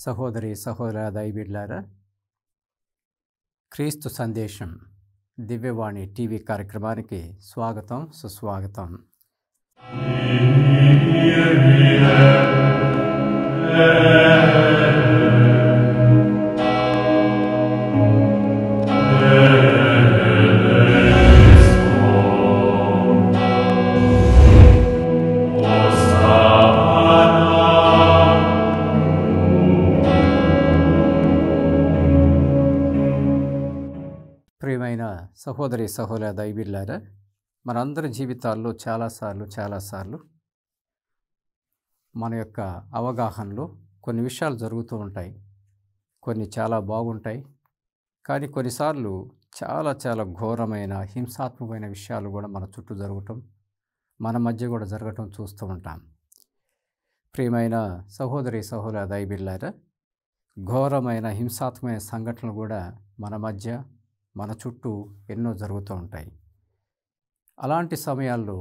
సహోదరి సహోదర దైవబిడ్లారా, క్రీస్తు సందేశం దివ్యవాణి టీవీ కార్యక్రమానికి స్వాగతం, సుస్వాగతం. ప్రియమైన సహోదరి సహోదర దైవబిడ్లారా, మనందరి జీవితాల్లో చాలాసార్లు మన యొక్క అవగాహనలో కొన్ని విషయాలు జరుగుతూ ఉంటాయి. కొన్ని చాలా బాగుంటాయి, కానీ కొన్నిసార్లు చాలా ఘోరమైన హింసాత్మకమైన విషయాలు కూడా మన చుట్టూ జరగటం, మన మధ్య కూడా జరగటం చూస్తూ ఉంటాం. ప్రియమైన సహోదరి సహోదర దైవబిడ్లారా, ఘోరమైన హింసాత్మకమైన సంఘటనలు కూడా మన మధ్య మన చుట్టూ ఎన్నో జరుగుతూ ఉంటాయి. అలాంటి సమయాల్లో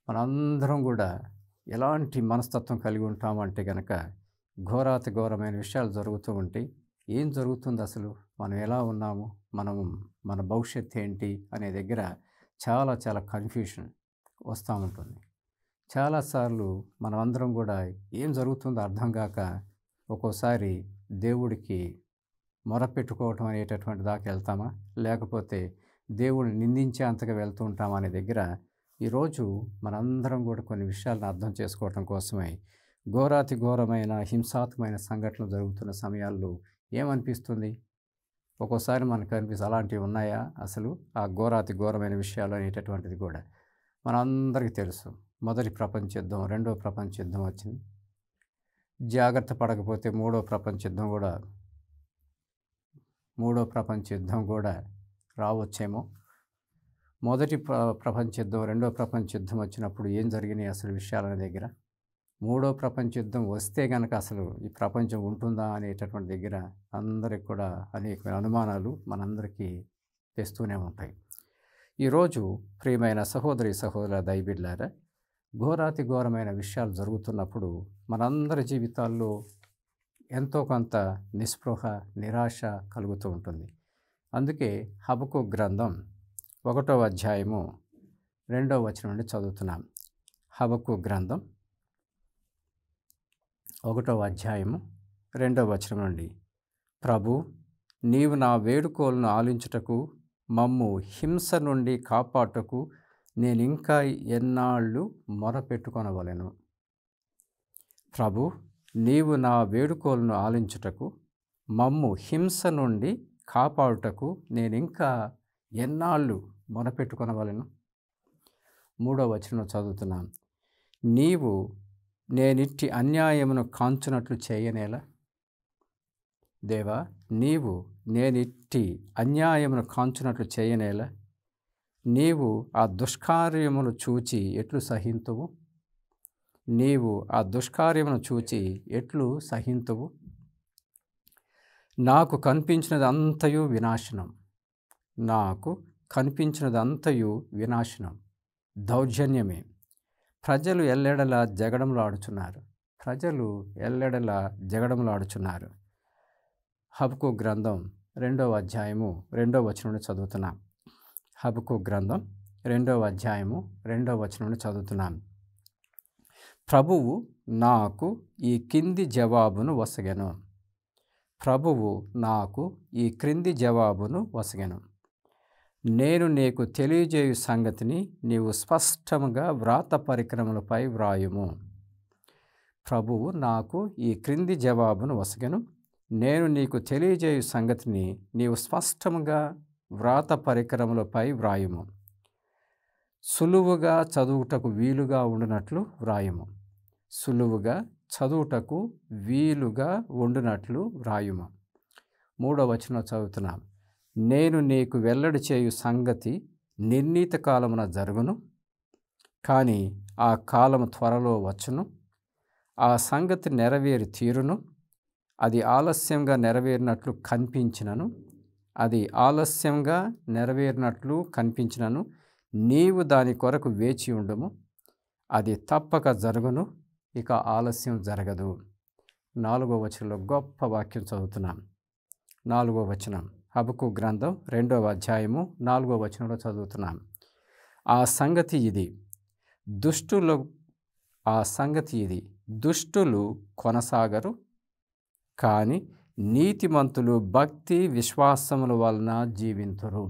మనందరం కూడా ఎలాంటి మనస్తత్వం కలిగి ఉంటామంటే కనుక, ఘోరమైన విషయాలు జరుగుతూ ఉంటాయి. ఏం జరుగుతుంది అసలు, మనం ఎలా ఉన్నాము, మన భవిష్యత్తు ఏంటి అనే దగ్గర చాలా కన్ఫ్యూషన్ వస్తూ ఉంటుంది. చాలాసార్లు మనమందరం కూడా ఏం జరుగుతుందో అర్థం కాక ఒక్కోసారి దేవుడికి మొరపెట్టుకోవటం అనేటటువంటి దాకా వెళ్తామా, లేకపోతే దేవుడిని నిందించే అంతగా వెళ్తూ ఉంటామా అనే దగ్గర ఈరోజు మనందరం కూడా కొన్ని విషయాలను అర్థం చేసుకోవటం కోసమై ఘోరమైన హింసాత్మకమైన సంఘటనలు జరుగుతున్న సమయాల్లో ఏమనిపిస్తుంది, ఒక్కోసారి మనకు అనిపిస్తుంది అలాంటివి ఉన్నాయా అసలు, ఆ ఘోరమైన విషయాలు అనేటటువంటిది కూడా మనందరికీ తెలుసు. మొదటి ప్రపంచ యుద్ధం, రెండో ప్రపంచ యుద్ధం వచ్చింది. జాగ్రత్త పడకపోతే మూడో ప్రపంచ యుద్ధం కూడా రావచ్చేమో. మొదటి ప్రపంచ యుద్ధం, రెండో ప్రపంచ యుద్ధం వచ్చినప్పుడు ఏం జరిగినాయి అసలు విషయాలనే దగ్గర, మూడో ప్రపంచ యుద్ధం వస్తే కనుక అసలు ఈ ప్రపంచం ఉంటుందా అనేటటువంటి దగ్గర అందరికి కూడా అనేకమైన అనుమానాలు మనందరికీ తెస్తూనే ఉంటాయి. ఈరోజు ప్రియమైన సహోదరి సహోదర దైవబిడ్లారా, ఘోరమైన విషయాలు జరుగుతున్నప్పుడు మనందరి జీవితాల్లో ఎంతో కొంత నిస్పృహ, నిరాశ కలుగుతూ ఉంటుంది. అందుకే హబక్కూకు గ్రంథం 1వ అధ్యాయము 2వ వచనం నుండి చదువుతున్నాం. హబక్కూకు గ్రంథం 1వ అధ్యాయము 2వ వచనం నుండి, ప్రభు, నీవు నా వేడుకోలను ఆలించుటకు, మమ్ము హింస నుండి కాపాటుటకు నేనింకా ఎన్నాళ్ళు మొరపెట్టుకొనవలెను. ప్రభు, నీవు నా వేడుకోలను ఆలించుటకు, మమ్ము హింస నుండి కాపాడుటకు నేనింకా ఎన్నాళ్ళు మొరపెట్టుకొనవలెను. 3వ వచనం చదువుతున్నాను. నీవు నేనిట్టి అన్యాయమును కాంచునట్లు చేయనేలా. దేవా, నీవు నేనిట్టి అన్యాయమును కాంచునట్లు చేయనేలా. నీవు ఆ దుష్కార్యమును చూచి ఎట్లు సహింతువు. నీవు ఆ దుష్కార్యమును చూచి ఎట్లు సహింతువు. నాకు కనిపించినదంతయు వినాశనం, నాకు కనిపించినదంతయు వినాశనం, దౌర్జన్యమే. ప్రజలు ఎల్లెడలా జగడములాడుచున్నారు. హబక్కూకు గ్రంథం 2వ అధ్యాయము 2వ వచనం నుండి చదువుతున్నాం. హబక్కూకు గ్రంథం 2వ అధ్యాయము 2వ వచనం నుండి చదువుతున్నాం. ప్రభువు నాకు ఈ కింది జవాబును వసగెను. ప్రభువు నాకు ఈ క్రింది జవాబును వసగెను. నేను నీకు తెలియజేయు సంగతిని నీవు స్పష్టముగా వ్రాత పరికరములపై వ్రాయుము. ప్రభువు నాకు ఈ క్రింది జవాబును వసగెను. నేను నీకు తెలియజేయు సంగతిని నీవు స్పష్టముగా వ్రాత పరికరములపై వ్రాయుము. సులువుగా చదువుటకు వీలుగా ఉండునట్లు వ్రాయుము. సులువుగా చదువుటకు వీలుగా ఉండునట్లు వ్రాయుము. 3వ వచనం చదువుతున్నాం. నేను నీకు వెల్లడి చేయు సంగతి నిర్ణీత కాలమున జరుగును, కానీ ఆ కాలము త్వరలో వచ్చును. ఆ సంగతి నెరవేరి తీరును. అది ఆలస్యంగా నెరవేరినట్లు కనిపించినను నీవు దాని కొరకు వేచి ఉండుము. అది తప్పక జరుగును, ఇక ఆలస్యం జరగదు. 4వ వచనంలో గొప్ప వాక్యం చదువుతున్నాం. 4వ వచనం హబక్కు గ్రంథం 2వ అధ్యాయము 4వ వచనంలో చదువుతున్నాం. ఆ సంగతి ఇది దుష్టులు కొనసాగరు, కానీ నీతిమంతులు భక్తి విశ్వాసముల వలన జీవింతురు.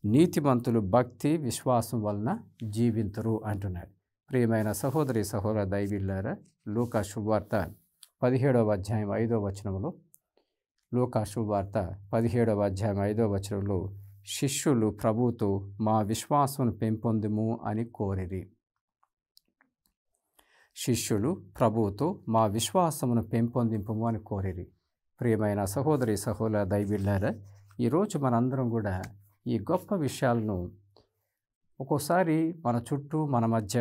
నీతిమంతులు భక్తి విశ్వాసం వలన జీవింతురు అంటున్నాడు. ప్రియమైన సహోదరి సహోదర దైవీల్లారా, లూకా శుభవార్త 17వ అధ్యాయం 5వ వచనంలో, లూకా శుభవార్త 17వ అధ్యాయం 5వ వచనంలో శిష్యులు ప్రభువుతో మా విశ్వాసం పెంపొందుము అని కోరిరి. శిష్యులు ప్రభువుతో మా విశ్వాసమును పెంపొందింపుము అని కోరిరి. ప్రియమైన సహోదరి సహోదర దైవీల్లారా, ఈరోజు మనందరం కూడా ఈ గొప్ప విషయాలను ఒక్కోసారి మన చుట్టూ మన మధ్య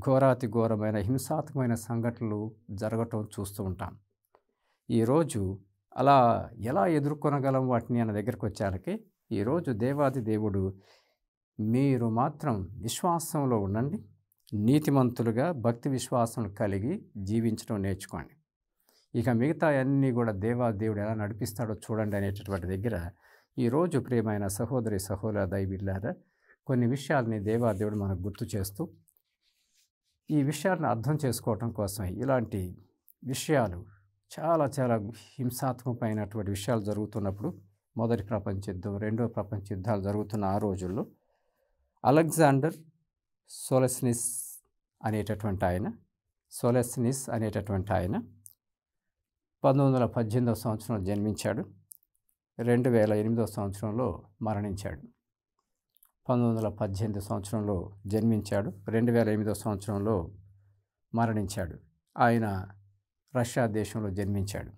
ఘోరాతి ఘోరమైన హింసాత్మకమైన సంఘటనలు జరగటం చూస్తూ ఉంటాం. ఈరోజు అలా ఎలా ఎదుర్కొనగలం వాటిని అన్న దగ్గరికి వచ్చానికి ఈరోజు దేవాది దేవుడు మీరు మాత్రం విశ్వాసంలో ఉండండి, నీతిమంతులుగా భక్తి విశ్వాసం కలిగి జీవించడం నేర్చుకోండి, ఇక మిగతా అన్నీ కూడా దేవాదేవుడు ఎలా నడిపిస్తాడో చూడండి అనేటటువంటి దగ్గర ఈరోజు ప్రియమైన సహోదరి సహోదర దైవీల్లారా, కొన్ని విషయాల్ని దేవాదేవుడు మనకు గుర్తు చేస్తూ ఈ విషయాలను అర్థం చేసుకోవటం కోసమే ఇలాంటి విషయాలు చాలా చాలా హింసాత్మకమైనటువంటి విషయాలు జరుగుతున్నప్పుడు, మొదటి ప్రపంచ యుద్ధం, రెండవ ప్రపంచ యుద్ధాలు జరుగుతున్న ఆ రోజుల్లో అలెగ్జాండర్ సోలెస్నిస్ అనేటటువంటి ఆయన 1918వ సంవత్సరంలో జన్మించాడు. 2008వ సంవత్సరంలో మరణించాడు. 1918 సంవత్సరంలో జన్మించాడు, 2008వ సంవత్సరంలో మరణించాడు. ఆయన రష్యా దేశంలో జన్మించాడు.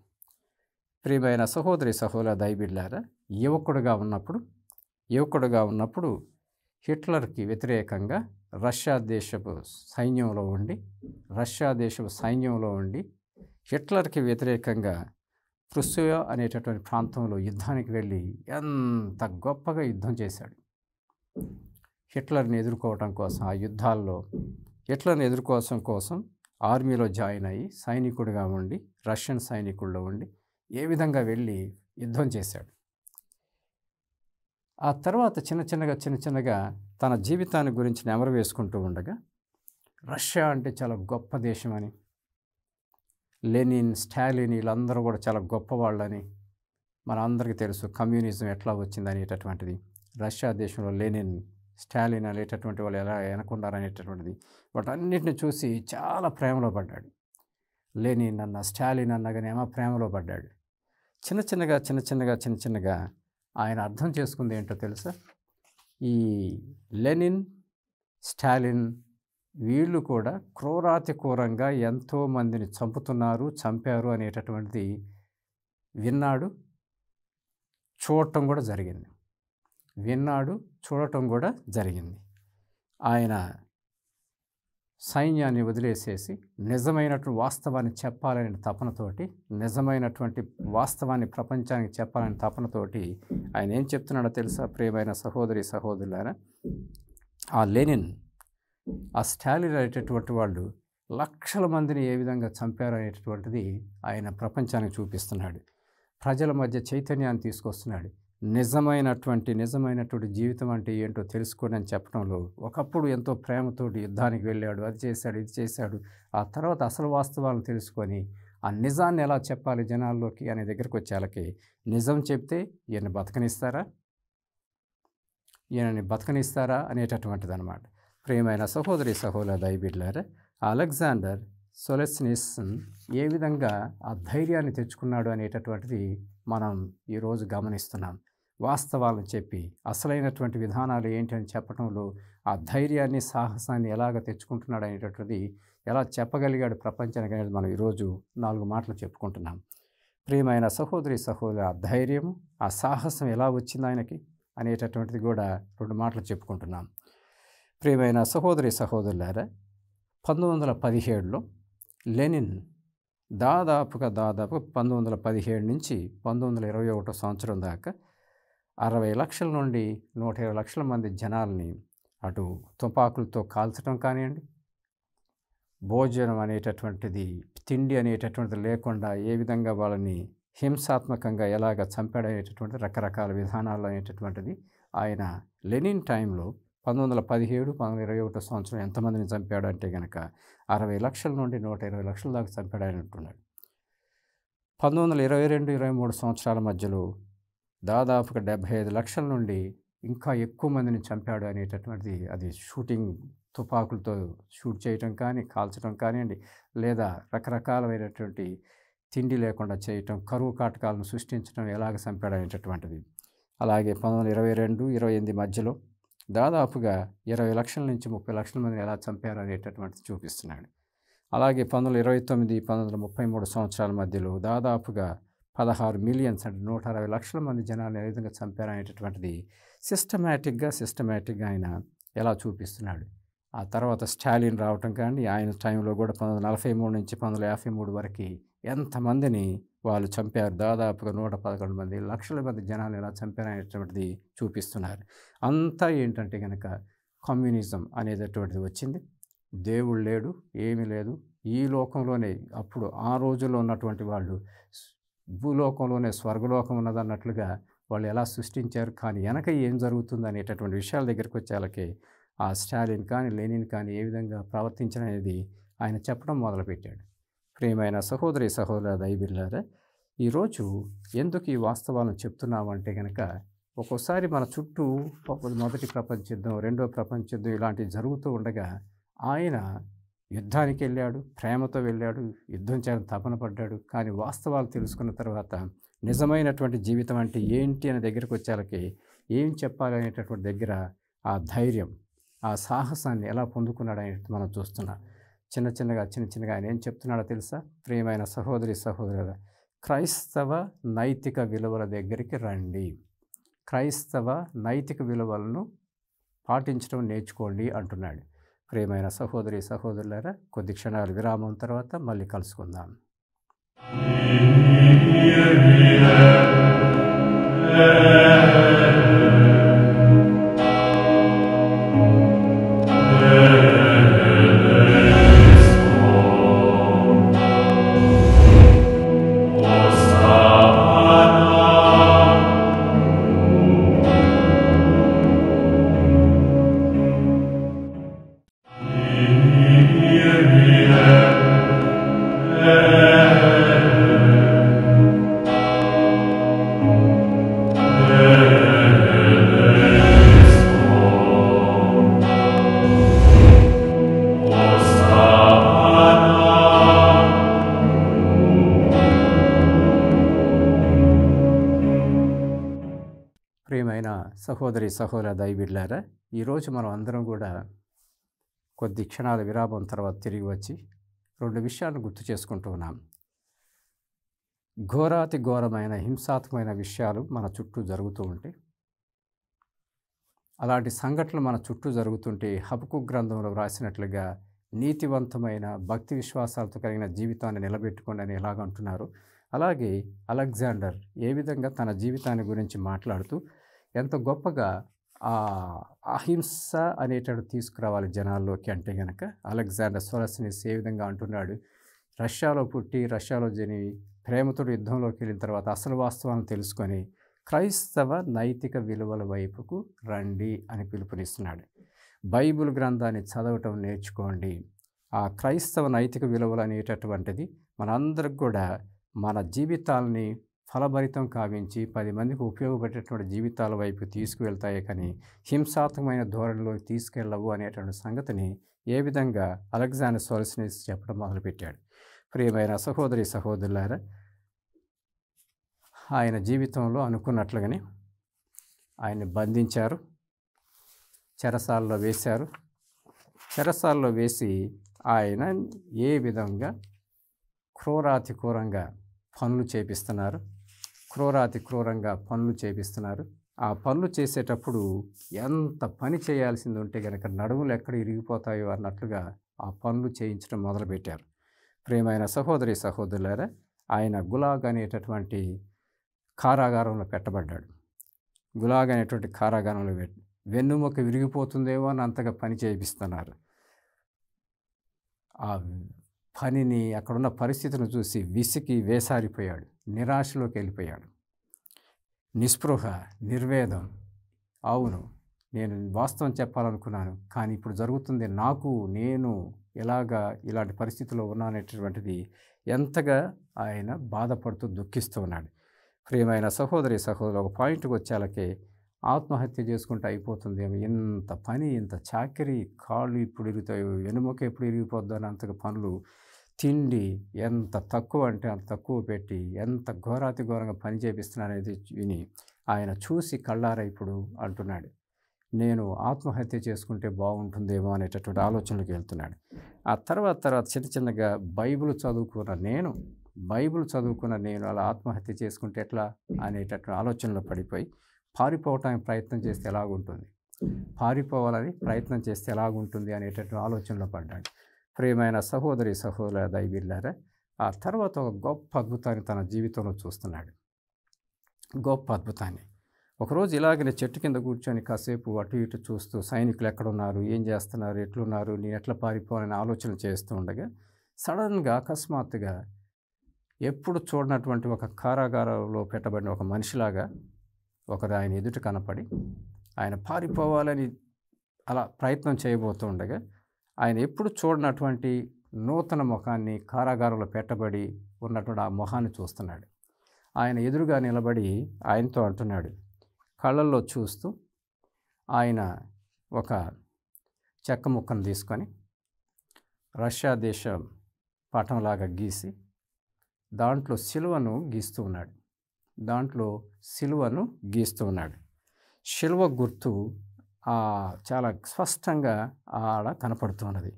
ప్రియమైన సహోదరి సహోదర దైవీల్లారా, యువకుడుగా ఉన్నప్పుడు హిట్లర్కి వ్యతిరేకంగా రష్యా దేశపు సైన్యంలో ఉండి హిట్లర్కి వ్యతిరేకంగా ప్రుసియా అనేటటువంటి ప్రాంతంలో యుద్ధానికి వెళ్ళి ఎంత గొప్పగా యుద్ధం చేశాడు. హిట్లర్ని ఎదుర్కోవటం కోసం, ఆ యుద్ధాల్లో హిట్లర్ని ఎదుర్కోవడం కోసం ఆర్మీలో జాయిన్ అయ్యి సైనికుడిగా ఉండి, రష్యన్ సైనికుల్లో ఉండి ఏ విధంగా వెళ్ళి యుద్ధం చేశాడు. ఆ తర్వాత చిన్న చిన్నగా తన జీవితాన్ని గురించి నెమరు వేసుకుంటూ ఉండగా రష్యా అంటే చాలా గొప్ప దేశం అని, లెనిన్, స్టాలిన్ వీళ్ళందరూ కూడా చాలా గొప్పవాళ్ళని మనందరికీ తెలుసు. కమ్యూనిజం ఎట్లా వచ్చింది అనేటటువంటిది, రష్యా దేశంలో లెనిన్, స్టాలిన్ అనేటటువంటి వాళ్ళు ఎలా వెనకున్నారనేటటువంటిది, వాటన్నిటిని చూసి చాలా ప్రేమలో పడ్డాడు. లెనిన్ అన్న, స్టాలిన్ అన్న కానీ ఏమో ప్రేమలో పడ్డాడు. చిన్న చిన్నగా ఆయన అర్థం చేసుకుంది ఏంటో తెలుసా? ఈ లెనిన్, స్టాలిన్ వీళ్ళు కూడా క్రూరంగా ఎంతోమందిని చంపారు అనేటటువంటిది విన్నాడు, చూడటం కూడా జరిగింది. ఆయన సైన్యాన్ని వదిలేసేసి నిజమైనటువంటి వాస్తవాన్ని చెప్పాలనే తపనతోటి, నిజమైనటువంటి వాస్తవాన్ని ప్రపంచానికి చెప్పాలనే తపనతోటి ఆయన ఏం చెప్తున్నాడో తెలుసా? ప్రియమైన సహోదరి సహోదరులారా, ఆ లెనిన్, ఆ స్టాలిన్ అనేటటువంటి వాళ్ళు లక్షల మందిని ఏ విధంగా చంపారు అనేటటువంటిది ఆయన ప్రపంచానికి చూపిస్తున్నాడు. ప్రజల మధ్య చైతన్యాన్ని తీసుకొస్తున్నాడు. నిజమైనటువంటి జీవితం అంటే ఏంటో తెలుసుకోండి అని చెప్పడంలో ఒకప్పుడు ఎంతో ప్రేమతోటి యుద్ధానికి వెళ్ళాడు, అది చేశాడు, ఇది చేశాడు. ఆ తర్వాత అసలు వాస్తవాలను తెలుసుకొని ఆ నిజాన్ని ఎలా చెప్పాలి జనాల్లోకి అనే దగ్గరికి వచ్చేళ్ళకి, నిజం చెప్తే ఈయన్ని బతకనిస్తారా అనేటటువంటిది అనమాట. ప్రియమైన సహోదరి సహోదర దైవీల్లారా, అలెగ్జాండర్ సోలెస్నిస్ ఏ విధంగా ఆ ధైర్యాన్ని తెచ్చుకున్నాడు అనేటటువంటిది మనం ఈరోజు గమనిస్తున్నాం. వాస్తవాలను చెప్పి అసలైనటువంటి విధానాలు ఏంటని చెప్పడంలో ఆ ధైర్యాన్ని, సాహసాన్ని ఎలాగ తెచ్చుకుంటున్నాడు అనేటటువంటిది, ఎలా చెప్పగలిగాడు ప్రపంచానికి అనేది మనం ఈరోజు 4 మాటలు చెప్పుకుంటున్నాం. ప్రియమైన సహోదరి సహోదరు, ఆ ధైర్యం, ఆ సాహసం ఎలా వచ్చింది ఆయనకి అనేటటువంటిది కూడా 2 మాటలు చెప్పుకుంటున్నాం. ప్రియమైన సహోదరి సహోదరులారా, 1917లో లెనిన్ దాదాపు 1917 నుంచి 1921 సంవత్సరం దాకా 60 లక్షల నుండి 120 లక్షల మంది జనాల్ని అటు తుపాకులతో కాల్చడం కానివ్వండి, భోజనం అనేటటువంటిది, తిండి అనేటటువంటిది లేకుండా ఏ విధంగా వాళ్ళని హింసాత్మకంగా ఎలాగ చంపాడనేటటువంటి రకరకాల విధానాలు అనేటటువంటిది ఆయన లెనిన్ టైంలో 1917, 1921 సంవత్సరం ఎంతమందిని చంపాడు అంటే గనక 60 లక్షల నుండి 120 లక్షల దాకా చంపాడు ఆయన అంటున్నాడు. 1922, 23 సంవత్సరాల మధ్యలో దాదాపుగా 75 లక్షల నుండి ఇంకా ఎక్కువ మందిని చంపాడు అనేటటువంటిది, అది షూటింగ్ తుపాకులతో షూట్ చేయటం కానీ, కాల్చడం కానివ్వండి, లేదా రకరకాలమైనటువంటి తిండి లేకుండా చేయటం, కరువు కాటకాలను సృష్టించడం, ఎలాగ చంపాడు అనేటటువంటిది. అలాగే 1922, 28 మధ్యలో దాదాపుగా 20 లక్షల నుంచి 30 లక్షల మందిని ఎలా చంపారు అనేటటువంటిది చూపిస్తున్నాడు. అలాగే 1929, 1933 సంవత్సరాల మధ్యలో దాదాపుగా 16 మిలియన్స్ అంటే 160 లక్షల మంది జనాలను ఏ విధంగా చంపారు అనేటటువంటిది సిస్టమేటిక్గా ఆయన ఎలా చూపిస్తున్నాడు. ఆ తర్వాత స్టాలిన్ రావటం కానీ, ఆయన టైంలో కూడా 1943 నుంచి 1953 వరకు ఎంతమందిని వాళ్ళు చంపారు, దాదాపుగా 111 లక్షల మంది జనాలు ఎలా చంపారు అనేటువంటిది చూపిస్తున్నారు. అంతా ఏంటంటే కనుక కమ్యూనిజం అనేటటువంటిది వచ్చింది. దేవుడు లేడు, ఏమీ లేదు, ఈ లోకంలోనే అప్పుడు ఆ రోజుల్లో ఉన్నటువంటి వాళ్ళు భూలోకంలోనే స్వర్గలోకం ఉన్నదన్నట్లుగా వాళ్ళు ఎలా సృష్టించారు. కానీ వెనక ఏం జరుగుతుంది అనేటటువంటి విషయాల దగ్గరికి వచ్చేళ్ళకి ఆ స్టాలిన్ కానీ, లెనిన్ కానీ ఏ విధంగా ప్రవర్తించడం అనేది ఆయన చెప్పడం మొదలుపెట్టాడు. ప్రియమైన సహోదరి సహోదర దైవబిడ్డలారా, ఈరోజు ఎందుకు ఈ వాస్తవాలను చెప్తున్నామంటే కనుక ఒక్కోసారి మన చుట్టూ మొదటి ప్రపంచ యుద్ధం, రెండో ప్రపంచ యుద్ధం ఇలాంటివి జరుగుతూ ఉండగా ఆయన యుద్ధానికి వెళ్ళాడు, ప్రేమతో వెళ్ళాడు, యుద్ధం చేయడం తపన పడ్డాడు. కానీ వాస్తవాలు తెలుసుకున్న తర్వాత నిజమైనటువంటి జీవితం అంటే ఏంటి అనే దగ్గరికి వచ్చేళ్ళకి ఏం చెప్పాలి అనేటటువంటి దగ్గర ఆ ధైర్యం, ఆ సాహసాన్ని ఎలా పొందుకున్నాడు అనేది మనం చూస్తున్నాం. చిన్న చిన్నగా ఆయన ఏం చెప్తున్నాడో తెలుసా? ప్రియమైన సహోదరి సహోదరుల, క్రైస్తవ నైతిక విలువల దగ్గరికి రండి, క్రైస్తవ నైతిక విలువలను పాటించడం నేర్చుకోండి అంటున్నాడు. ప్రియమైన సహోదరి సహోదరులారా, కొద్ది క్షణాలు విరామం తర్వాత మళ్ళీ కలుసుకుందాం. ప్రియమైన సహోదరి సహోదర దైవబిడ్డలారా, ఈరోజు మనం అందరం కూడా కొద్ది క్షణాల విరామం తర్వాత తిరిగి వచ్చి 2 విషయాలను గుర్తు చేసుకుంటూ ఉన్నాం. ఘోరాతి ఘోరమైన హింసాత్మకమైన విషయాలు మన చుట్టూ జరుగుతూ ఉంటాయి. అలాంటి సంఘటనలు మన చుట్టూ జరుగుతుంటే హబక్కు గ్రంథంలో వ్రాసినట్లుగా నీతివంతమైన భక్తి విశ్వాసాలతో కలిగిన జీవితాన్ని నిలబెట్టుకోండి అని ఎలాగంటున్నారు. అలాగే అలెగ్జాండర్ ఏ విధంగా తన జీవితాన్ని గురించి మాట్లాడుతూ ఎంత గొప్పగా అహింస అనేటట్టు తీసుకురావాలి జనాల్లోకి అంటే కనుక అలెగ్జాండర్ సోలసినిస్ ఏ విధంగా అంటున్నాడు, రష్యాలో పుట్టి రష్యాలో జని ప్రేమతో యుద్ధంలోకి వెళ్ళిన తర్వాత అసలు వాస్తవాలను తెలుసుకొని క్రైస్తవ నైతిక విలువల వైపుకు రండి అని పిలుపునిస్తున్నాడు. బైబిల్ గ్రంథాన్ని చదవటం నేర్చుకోండి. ఆ క్రైస్తవ నైతిక విలువలు అనేటటువంటిది మనందరికి కూడా మన జీవితాలని ఫలభరితం కావించి 10 మందికి ఉపయోగపడేటువంటి జీవితాల వైపు తీసుకువెళ్తాయి, కానీ హింసాత్మకమైన ధోరణిలోకి తీసుకెళ్ళవు అనేటువంటి సంగతిని ఏ విధంగా అలెగ్జాండర్ సోలసినిస్ చెప్పడం మొదలుపెట్టాడు. ప్రియమైన సహోదరి సహోదరులారా, ఆయన జీవితంలో అనుకున్నట్లుగానే ఆయన్ని బంధించారు, చెరసాలలో వేశారు. చెరసాలలో వేసి ఆయన ఏ విధంగా క్రూరాతి క్రూరంగా పనులు చేపిస్తున్నారు, ఆ పనులు చేసేటప్పుడు ఎంత పని చేయాల్సింది ఉంటే కనుక నడుములు ఎక్కడ ఇరిగిపోతాయో అన్నట్లుగా ఆ పనులు చేయించడం మొదలుపెట్టారు. ప్రియమైన సహోదరి సహోదరులారా, ఆయన గులాగ్ అనేటటువంటి కారాగారంలో పెట్టబడ్డాడు. గులాగ్ అనేటువంటి కారాగారంలో వెన్నుముక విరిగిపోతుందేమో అని అంతగా పని చేయిస్తున్నారు. ఆ పనిని, అక్కడున్న పరిస్థితిని చూసి విసికి వేసారిపోయాడు. నిరాశలోకి వెళ్ళిపోయాడు. నిస్పృహ, నిర్వేదం. అవును, నేను వాస్తవం చెప్పాలనుకున్నాను, కానీ ఇప్పుడు జరుగుతుంది నేను ఇలాంటి పరిస్థితిలో ఉన్నాననేటటువంటిది ఎంతగా ఆయన బాధపడుతూ దుఃఖిస్తూ ఉన్నాడు. ప్రియమైన సహోదరి సహోదరులు, ఒక పాయింట్కి వచ్చేలకే ఆత్మహత్య చేసుకుంటే అయిపోతుందేమో, ఇంత పని, ఇంత చాకిరీ, కాళ్ళు ఇప్పుడు ఇరుగుతాయో, వెనుముక ఎప్పుడు ఇరిగిపోద్దో అని అంతగా పనులు, తిండి ఎంత తక్కువ అంటే అంత తక్కువ పెట్టి ఎంత ఘోరాతి ఘోరంగా పని చేపిస్తున్నారనేది విని ఆయన చూసి కళ్ళారా ఇప్పుడు అంటున్నాడు, నేను ఆత్మహత్య చేసుకుంటే బాగుంటుందేమో అనేటటువంటి ఆలోచనలకు వెళ్తున్నాడు. ఆ తర్వాత చిన్న చిన్నగా బైబిల్ చదువుకున్న నేను అలా ఆత్మహత్య చేసుకుంటే ఎట్లా అనేటటువంటి ఆలోచనలో పడిపోయి పారిపోవటానికి ప్రయత్నం చేస్తే ఎలాగుంటుంది, పారిపోవాలని ప్రయత్నం చేస్తే ఎలాగుంటుంది అనేటటువంటి ఆలోచనలో పడ్డాడు. ప్రియమైన సహోదరి సహోదర దైవీళ్ళారా, ఆ తర్వాత ఒక గొప్ప అద్భుతాన్ని తన జీవితంలో చూస్తున్నాడు. గొప్ప అద్భుతాన్ని. ఒకరోజు ఇలాగనే చెట్టు కింద కూర్చొని కాసేపు అటు ఇటు చూస్తూ సైనికులు ఎక్కడున్నారు, ఏం చేస్తున్నారు, ఎట్లున్నారు, నేను ఎట్లా పారిపోవాలని ఆలోచన చేస్తూ ఉండగా సడన్గా అకస్మాత్తుగా ఎప్పుడు చూడనటువంటి ఒక కారాగారంలో పెట్టబడిన ఒక మనిషిలాగా ఒకరు ఆయన ఎదుట కనపడి ఆయన పారిపోవాలని అలా ప్రయత్నం చేయబోతూ ఉండగా ఆయన ఎప్పుడు చూడనటువంటి నూతన ముఖాన్ని, కారాగారంలో పెట్టబడి ఉన్నటువంటి ఆ మొహాన్ని చూస్తున్నాడు. ఆయన ఎదురుగా నిలబడి ఆయనతో అంటున్నాడు, కళ్ళల్లో చూస్తూ ఆయన ఒక చెక్క ముక్కను తీసుకొని రష్యా దేశం పటంలాగా గీసి దాంట్లో సిలువను గీస్తూ ఉన్నాడు. సిలువ గుర్తు చాలా స్పష్టంగా ఆడ కనపడుతున్నది.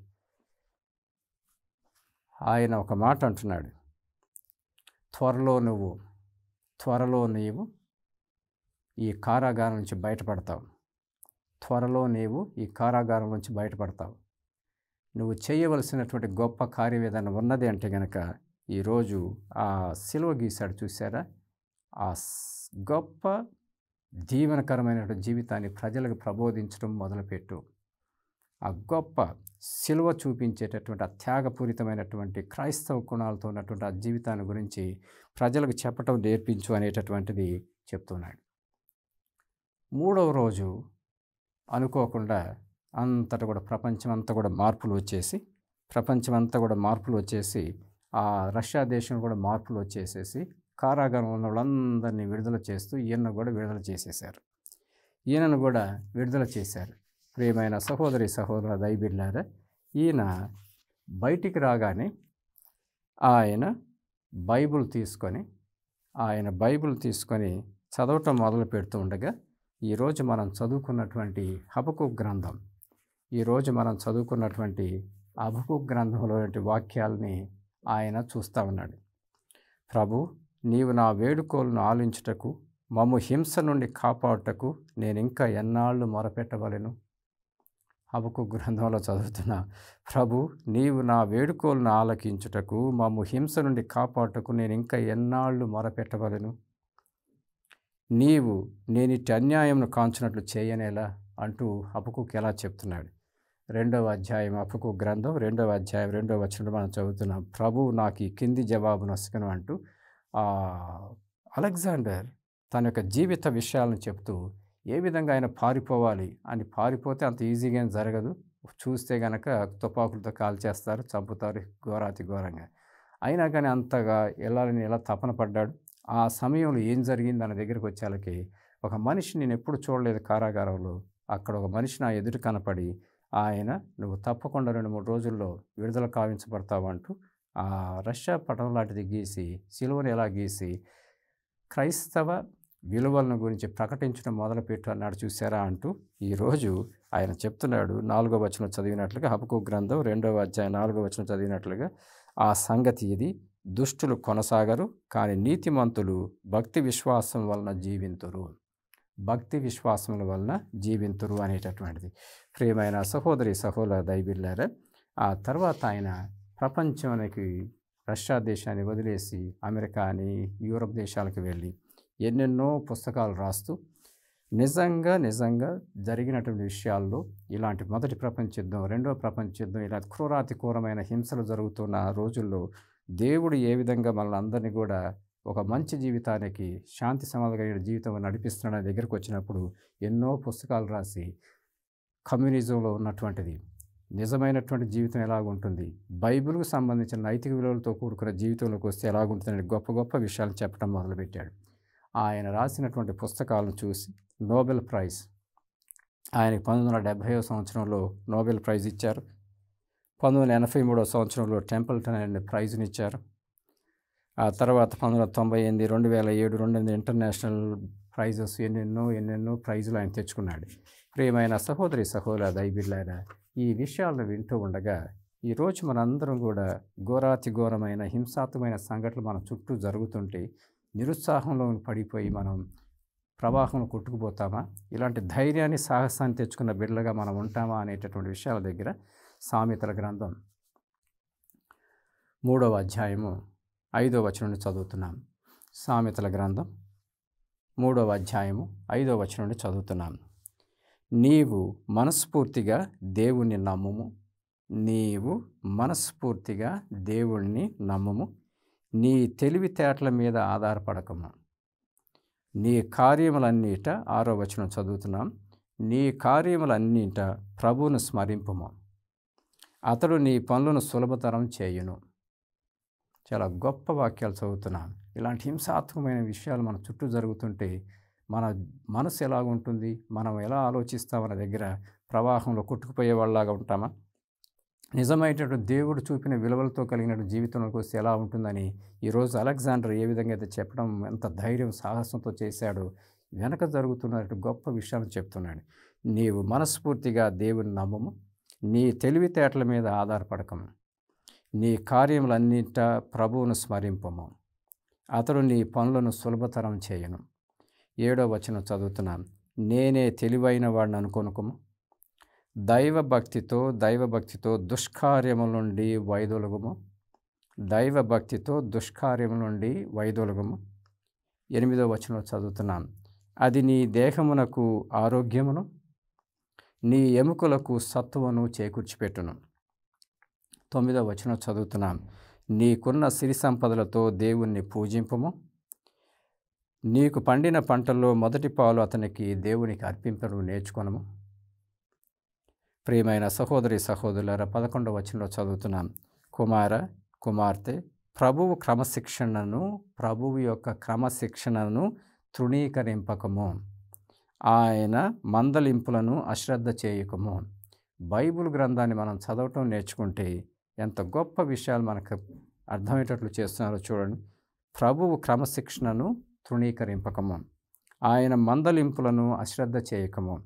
ఆయన ఒక మాట అంటున్నాడు, త్వరలో నీవు ఈ కారాగారం నుంచి బయటపడతావు. నువ్వు చేయవలసినటువంటి గొప్ప కార్యం ఏదైనా ఉన్నది అంటే గనక ఈరోజు ఆ సిలువ గీశాడు చూసారా, ఆ గొప్ప దీవెనకరమైనటువంటి జీవితాన్ని ప్రజలకు ప్రబోధించడం మొదలుపెట్టు. ఆ గొప్ప సిలువ చూపించేటటువంటి ఆ త్యాగపూరితమైనటువంటి క్రైస్తవ గుణాలతో ఉన్నటువంటి ఆ జీవితాన్ని గురించి ప్రజలకు చెప్పటం నేర్పించు అనేటటువంటిది చెప్తున్నాడు. మూడవ రోజు అనుకోకుండా అంతటా కూడా ప్రపంచమంతా కూడా మార్పులు వచ్చేసి ఆ రష్యా దేశం కూడా మార్పులు వచ్చేసేసి కారాగారం ఉన్న వాళ్ళందరినీ విడుదల చేస్తూ ఈయనను కూడా విడుదల చేశారు. ప్రియమైన సహోదరి సహోదర దైవబిడ్డలారా, ఈయన బయటికి రాగానే ఆయన బైబిల్ తీసుకొని చదవటం మొదలు పెడుతూ ఉండగా ఈరోజు మనం చదువుకున్నటువంటి హబక్కూకు గ్రంథంలోని వాక్యాలని ఆయన చూస్తూ ఉన్నాడు. ప్రభు, నీవు నా వేడుకోలను ఆలించుటకు, మమ్ము హింస నుండి కాపాడుటకు నేను ఇంకా ఎన్నాళ్ళు మొరపెట్టవలెను. హబక్కూకు గ్రంథంలో చదువుతున్నా, ప్రభు, నీవు నా వేడుకోలను ఆలకించుటకు, మమ్ము హింస నుండి కాపాడుటకు నేను ఇంకా ఎన్నాళ్ళు మొరపెట్టవలెను. నేనిటి అన్యాయంను కాంచునట్లు చేయనేలా అంటూ హబక్కూకు ఎలా చెప్తున్నాడు. 2వ అధ్యాయం హబక్కూకు గ్రంథం 2వ అధ్యాయం 2వ వచనంలో మనం చదువుతున్నాం, ప్రభు నాకు ఈ కింది జవాబు నొసగను అంటూ అలెగ్జాండర్ తన యొక్క జీవిత విషయాలను చెప్తూ ఏ విధంగా ఆయన పారిపోతే అంత ఈజీగా జరగదు, చూస్తే గనక తుపాకులతో కాల్చేస్తారు, చంపుతారు ఘోరాతి ఘోరంగా. అయినా కానీ అంతగా వెళ్ళాలని ఎలా తపన పడ్డాడు. ఆ సమయంలో ఏం జరిగింది అన్న దగ్గరికి వచ్చేళ్ళకి ఒక మనిషి నేను ఎప్పుడు చూడలేదు కారాగారంలో, అక్కడ ఒక మనిషి నా ఎదుట కనపడి ఆయన నువ్వు తప్పకుండా 2-3 రోజుల్లో విడుదల కావించబడతావు అంటూ ఆ రష్యా పటం లాంటిది గీసి, సిలువను ఎలా గీసి క్రైస్తవ విలువలను గురించి ప్రకటించడం మొదలుపెట్టు అన్నాడు చూసారా అంటూ ఈరోజు ఆయన చెప్తున్నాడు. 4వ వచనం చదివినట్లుగా, హబక్కూకు గ్రంథం 2వ అధ్యాయం 4వ వచనం చదివినట్లుగా, ఆ సంగతి ఇది, దుష్టులు కొనసాగరు, కానీ నీతిమంతులు భక్తి విశ్వాసం వలన జీవింతురు అనేటటువంటిది. ప్రియమైన సహోదరి సహోదర దైవబిడ్డలారా, ఆ తర్వాత ఆయన ప్రపంచానికి రష్యా దేశాన్ని వదిలేసి అమెరికా అని యూరప్ దేశాలకు వెళ్ళి ఎన్నెన్నో పుస్తకాలు రాస్తూ నిజంగా జరిగినటువంటి విషయాల్లో ఇలాంటి మొదటి ప్రపంచ యుద్ధం, రెండవ ప్రపంచ యుద్ధం, ఇలా క్రూరాతి క్రూరమైన హింసలు జరుగుతున్న ఆ రోజుల్లో దేవుడు ఏ విధంగా మనల్ని అందరినీ కూడా ఒక మంచి జీవితానికి, శాంతి సమాధానం కలిగిన జీవితం నడిపిస్తున్నాడని దగ్గరికి వచ్చినప్పుడు ఎన్నో పుస్తకాలు రాసి కమ్యూనిజంలో ఉన్నటువంటిది నిజమైనటువంటి జీవితం ఎలాగుంటుంది, బైబిల్కు సంబంధించిన నైతిక విలువలతో కూడుకున్న జీవితంలోకి వస్తే ఎలాగుంటుందని గొప్ప గొప్ప విషయాలు చెప్పడం మొదలుపెట్టాడు. ఆయన రాసినటువంటి పుస్తకాలను చూసి నోబెల్ ప్రైజ్, ఆయనకి 1970వ సంవత్సరంలో నోబెల్ ప్రైజ్ ఇచ్చారు. 1983వ సంవత్సరంలో టెంపుల్టన్ అనే ప్రైజ్ని ఇచ్చారు. ఆ తర్వాత 1998, 2007, 2008 ఇంటర్నేషనల్ ప్రైజెస్ ఎన్నెన్నో ప్రైజులు ఆయన తెచ్చుకున్నాడు. ప్రియమైన సహోదరి దైవబిడ్డలారా, ఈ విషయాలను వింటూ ఉండగా ఈరోజు మనందరం కూడా ఘోరాతి ఘోరమైన హింసాత్మకమైన సంఘటనలు మన చుట్టూ జరుగుతుంటే నిరుత్సాహంలో పడిపోయి మనం ప్రవాహంలో కొట్టుకుపోతామా, ఇలాంటి ధైర్యాన్ని సాహసాన్ని తెచ్చుకున్న బిడ్డలుగా మనం ఉంటామా అనేటటువంటి విషయాల దగ్గర సామెతల గ్రంథం 3వ అధ్యాయము 5వ వచనం నుండి చదువుతున్నాం. సామెతల గ్రంథం 3వ అధ్యాయము 5వ వచనం నుండి చదువుతున్నాం. నీవు మనస్ఫూర్తిగా దేవుణ్ణి నమ్ముము, నీవు మనస్ఫూర్తిగా దేవుణ్ణి నమ్ముము, నీ తెలివితేటల మీద ఆధారపడకము. నీ కార్యములన్నిట 6వ వచనం చదువుతున్నాం. నీ కార్యములన్నిట ప్రభువును స్మరింపుము, అతడు నీ పనులను సులభతరం చేయును. చాలా గొప్ప వాక్యాలు చదువుతున్నాం. ఇలాంటి హింసాత్మకమైన విషయాలు మన చుట్టూ జరుగుతుంటే మన మనసు ఎలాగుంటుంది, మనం ఎలా ఆలోచిస్తామన్న దగ్గర ప్రవాహంలో కొట్టుకుపోయే వాళ్ళలాగా ఉంటామా, నిజమైనటువంటి దేవుడు చూపిన విలువలతో కలిగిన జీవితంలోకి వస్తే ఎలా ఉంటుందని ఈరోజు అలెగ్జాండర్ ఏ విధంగా అయితే చెప్పడం, ఎంత ధైర్యం సాహసంతో చేశాడో వెనక జరుగుతున్నట్టు గొప్ప విషయాన్ని చెప్తున్నాడు. నీవు మనస్ఫూర్తిగా దేవుని నమ్మము, నీ తెలివితేటల మీద ఆధారపడకము, నీ కార్యములన్నింటా ప్రభువును స్మరింపము, అతడు నీ పనులను సులభతరం చేయను. 7వ వచనం చదువుతున్నాను. నేనే తెలివైన వాడిని అనుకొనుకము, దైవభక్తితో దుష్కార్యముల నుండి వైదొలగుము, దైవభక్తితో దుష్కార్యముల నుండి వైదొలగుము. 8వ వచనం చదువుతున్నాం. అది నీ దేహమునకు ఆరోగ్యమును, నీ ఎముకలకు సత్తువను చేకూర్చిపెట్టును. 9వ వచనం చదువుతున్నాం. నీకున్న సిరి సంపదలతో దేవుణ్ణి పూజింపము, నీకు పండిన పంటల్లో మొదటి పాలు అతనికి దేవునికి అర్పింపను నేర్చుకొనము. ప్రియమైన సహోదరులారా, 11వ వచనంలో చదువుతున్నాం. కుమార్తె, ప్రభువు యొక్క క్రమశిక్షణను తృణీకరింపకము, ఆయన మందలింపులను అశ్రద్ధ చేయకము. బైబిల్ గ్రంథాన్ని మనం చదవటం నేర్చుకుంటే ఎంత గొప్ప విషయాలు మనకు అర్థమయ్యేటట్లు చేస్తున్నారో చూడండి. ప్రభువు క్రమశిక్షణను తృణీకరింపకము, ఆయన మందలింపులను అశ్రద్ధ చేయకము.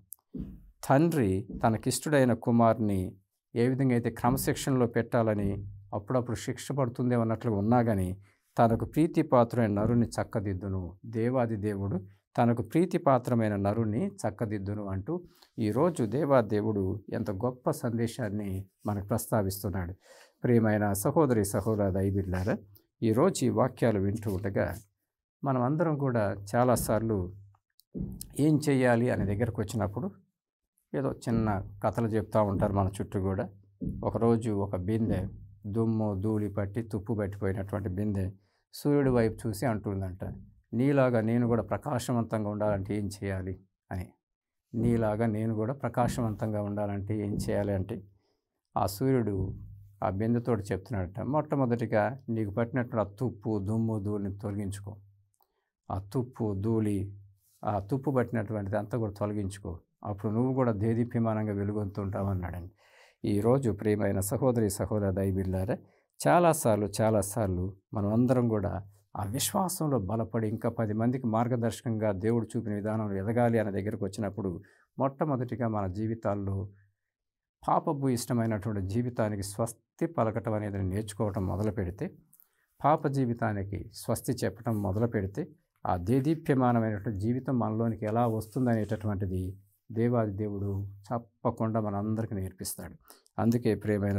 తండ్రి తనకిష్టుడైన కుమారుని ఏ విధంగా అయితే క్రమశిక్షణలో పెట్టాలని అప్పుడప్పుడు శిక్ష పడుతుందే అన్నట్లు ఉన్నా కానీ తనకు ప్రీతిపాత్రమైన నరుని చక్కదిద్దును, దేవాది దేవుడు తనకు ప్రీతిపాత్రమైన నరుని చక్కదిద్దును అంటూ ఈరోజు దేవాదేవుడు ఎంత గొప్ప సందేశాన్ని మనకు ప్రస్తావిస్తున్నాడు. ప్రియమైన సహోదరి దైవబిడ్డలారా, ఈరోజు ఈ వాక్యాలు వింటూ ఉండగా మనం అందరం కూడా చాలాసార్లు ఏం చేయాలి అనే దగ్గరకు వచ్చినప్పుడు ఏదో చిన్న కథలు చెప్తూ ఉంటారు మన చుట్టూ కూడా. ఒకరోజు ఒక బిందె దుమ్ము ధూళి పట్టి తుప్పు పట్టిపోయినటువంటి బిందె సూర్యుడి వైపు చూసి అంటుందంట, నీలాగా నేను కూడా ప్రకాశవంతంగా ఉండాలంటే ఏం చేయాలి అని. నీలాగా నేను కూడా ప్రకాశవంతంగా ఉండాలంటే ఏం చేయాలి అంటే ఆ సూర్యుడు ఆ బిందెతోటి చెప్తున్నాడట, మొట్టమొదటిగా నీకు పట్టినటువంటి ఆ తుప్పు దుమ్ము ధూళిని తొలగించుకో, ఆ తుప్పు ధూళి ఆ తుప్పు పట్టినటువంటిది అంతా కూడా తొలగించుకో, అప్పుడు నువ్వు కూడా దేదీప్యమానంగా వెలుగొంతుంటావు అన్నాడండి. ఈరోజు ప్రియమైన సహోదరి దైవబిడ్డలారా, చాలాసార్లు మనం అందరం కూడా ఆ విశ్వాసంలో బలపడి ఇంకా 10 మందికి మార్గదర్శకంగా దేవుడు చూపిన విధానంలో ఎదగాలి అనే దగ్గరకు వచ్చినప్పుడు మొట్టమొదటిగా మన జీవితాల్లో పాపపు ఇష్టమైనటువంటి జీవితానికి స్వస్తి పలకటం అనేది నేర్చుకోవటం మొదలు పెడితే, పాప జీవితానికి స్వస్తి చెప్పటం మొదలు పెడితే ఆ దేదీప్యమానమైనటువంటి జీవితం మనలోనికి ఎలా వస్తుందనేటటువంటిది దేవాది దేవుడు తప్పకుండా మనందరికీ నేర్పిస్తాడు. అందుకే ప్రియమైన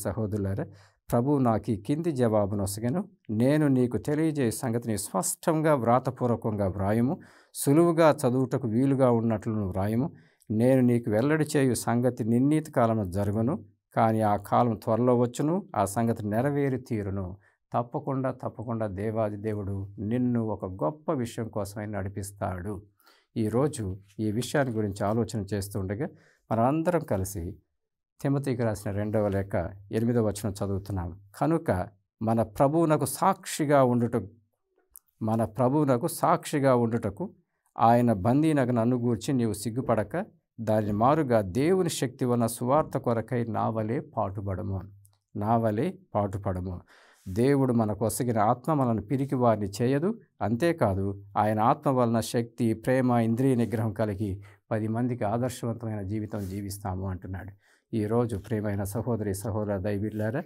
సహోదరులారా, ప్రభువు నాకు ఈ కింది జవాబునొసగెను. నేను నీకు తెలియజేయ సంగతిని స్పష్టంగా వ్రాతపూర్వకంగా వ్రాయుము. సులువుగా చదువుటకు వీలుగా ఉన్నట్లు నువ్వు వ్రాయుము. నేను నీకు వెల్లడి చేయు సంగతి నిర్ణీత కాలమున జరుగును. కానీ ఆ కాలం త్వరలో వచ్చును. ఆ సంగతి నెరవేరి తీరును. తప్పకుండా దేవాది దేవుడు నిన్ను ఒక గొప్ప విషయం కోసమై నడిపిస్తాడు. ఈరోజు ఈ విషయాన్ని గురించి ఆలోచన చేస్తుండగా మనందరం కలిసి తిమోతికి రాసిన 2వ లేఖ 8వ వచనం చదువుతున్నాం. కనుక మన ప్రభువునకు సాక్షిగా ఉండుటకు ఆయన బందీనగు నన్ను గూర్చి నీవు సిగ్గుపడక దాని మారుగా దేవుని శక్తి వలన సువార్త కొరకై నా వలె పాటుపడము. దేవుడు మనకు ఒసగిన ఆత్మ మనల్ని పిరికి వారిని చేయదు. అంతేకాదు, ఆయన ఆత్మ వలన శక్తి, ప్రేమ, ఇంద్రియ నిగ్రహం కలిగి 10 మందికి ఆదర్శవంతమైన జీవితం జీవిస్తాము అంటున్నాడు. ఈరోజు ప్రియమైన సహోదరి దైవీయులారా,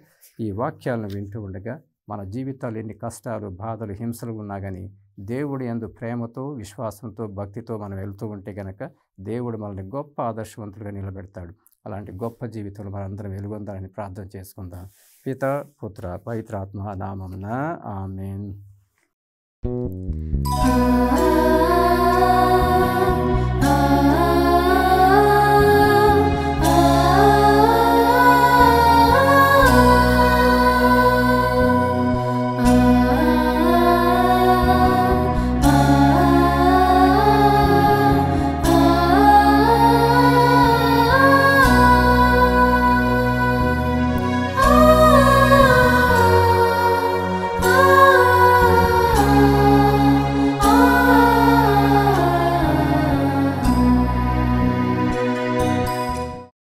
ఈ వాక్యాలను వింటూ ఉండగా మన జీవితాలు ఎన్ని కష్టాలు, బాధలు, హింసలు ఉన్నా కానీ దేవుడు యందు ప్రేమతో, విశ్వాసంతో, భక్తితో మనం వెళ్తూ ఉంటే గనక దేవుడు మనల్ని గొప్ప ఆదర్శవంతులుగా నిలబెడతాడు. అలాంటి గొప్ప జీవితంలో మనందరం వెలుగొందాలని ప్రార్థన చేసుకుందాం. పిత, పుత్ర, పవిత్రాత్మ నామమున ఆమేన్. Ah